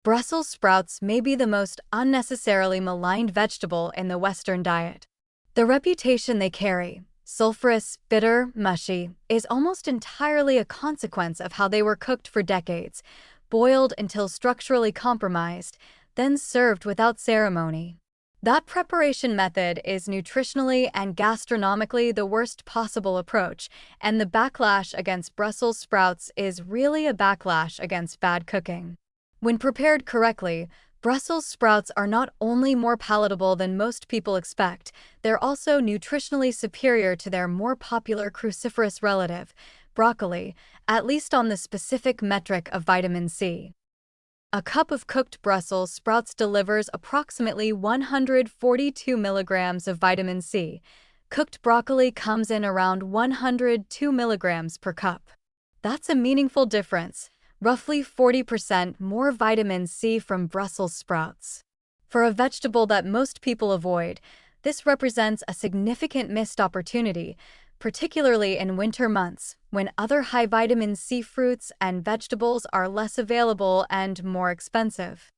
Brussels sprouts may be the most unnecessarily maligned vegetable in the Western diet. The reputation they carry, sulfurous, bitter, mushy, is almost entirely a consequence of how they were cooked for decades, boiled until structurally compromised, then served without ceremony. That preparation method is nutritionally and gastronomically the worst possible approach, and the backlash against Brussels sprouts is really a backlash against bad cooking. When prepared correctly, Brussels sprouts are not only more palatable than most people expect, they're also nutritionally superior to their more popular cruciferous relative, broccoli, at least on the specific metric of vitamin C. A cup of cooked Brussels sprouts delivers approximately 142 milligrams of vitamin C. Cooked broccoli comes in around 102 milligrams per cup. That's a meaningful difference. Roughly 40% more vitamin C from Brussels sprouts. For a vegetable that most people avoid, this represents a significant missed opportunity, particularly in winter months, when other high vitamin C fruits and vegetables are less available and more expensive.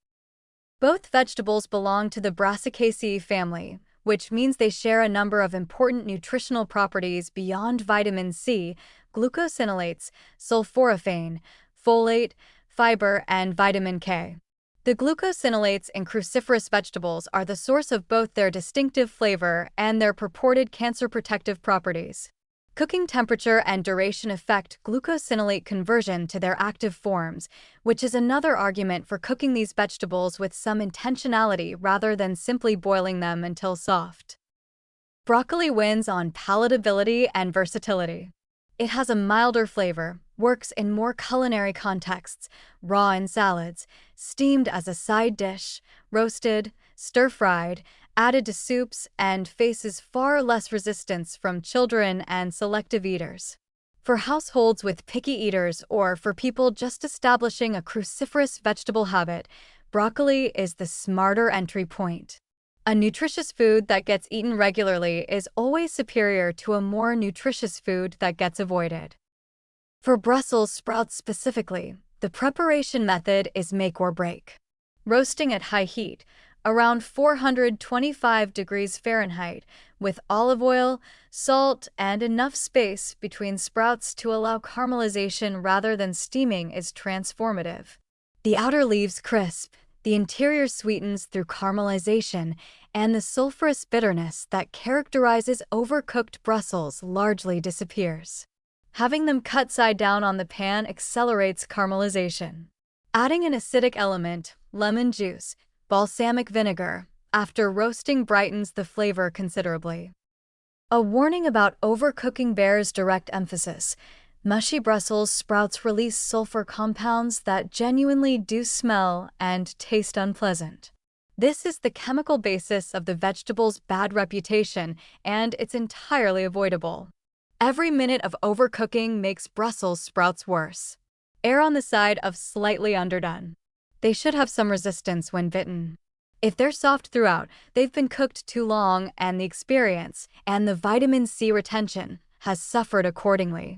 Both vegetables belong to the Brassicaceae family, which means they share a number of important nutritional properties beyond vitamin C: glucosinolates, sulforaphane, folate, fiber, and vitamin K. The glucosinolates in cruciferous vegetables are the source of both their distinctive flavor and their purported cancer-protective properties. Cooking temperature and duration affect glucosinolate conversion to their active forms, which is another argument for cooking these vegetables with some intentionality rather than simply boiling them until soft. Broccoli wins on palatability and versatility. It has a milder flavor, works in more culinary contexts, raw in salads, steamed as a side dish, roasted, stir-fried, added to soups, and faces far less resistance from children and selective eaters. For households with picky eaters or for people just establishing a cruciferous vegetable habit, broccoli is the smarter entry point. A nutritious food that gets eaten regularly is always superior to a more nutritious food that gets avoided. For Brussels sprouts specifically, the preparation method is make or break. Roasting at high heat, around 425 degrees Fahrenheit, with olive oil, salt, and enough space between sprouts to allow caramelization rather than steaming is transformative. The outer leaves crisp, the interior sweetens through caramelization, and the sulfurous bitterness that characterizes overcooked Brussels largely disappears. Having them cut side down on the pan accelerates caramelization. Adding an acidic element, lemon juice, balsamic vinegar, after roasting brightens the flavor considerably. A warning about overcooking bears direct emphasis. Mushy Brussels sprouts release sulfur compounds that genuinely do smell and taste unpleasant. This is the chemical basis of the vegetable's bad reputation, and it's entirely avoidable. Every minute of overcooking makes Brussels sprouts worse. Err on the side of slightly underdone. They should have some resistance when bitten. If they're soft throughout, they've been cooked too long, and the experience and the vitamin C retention has suffered accordingly.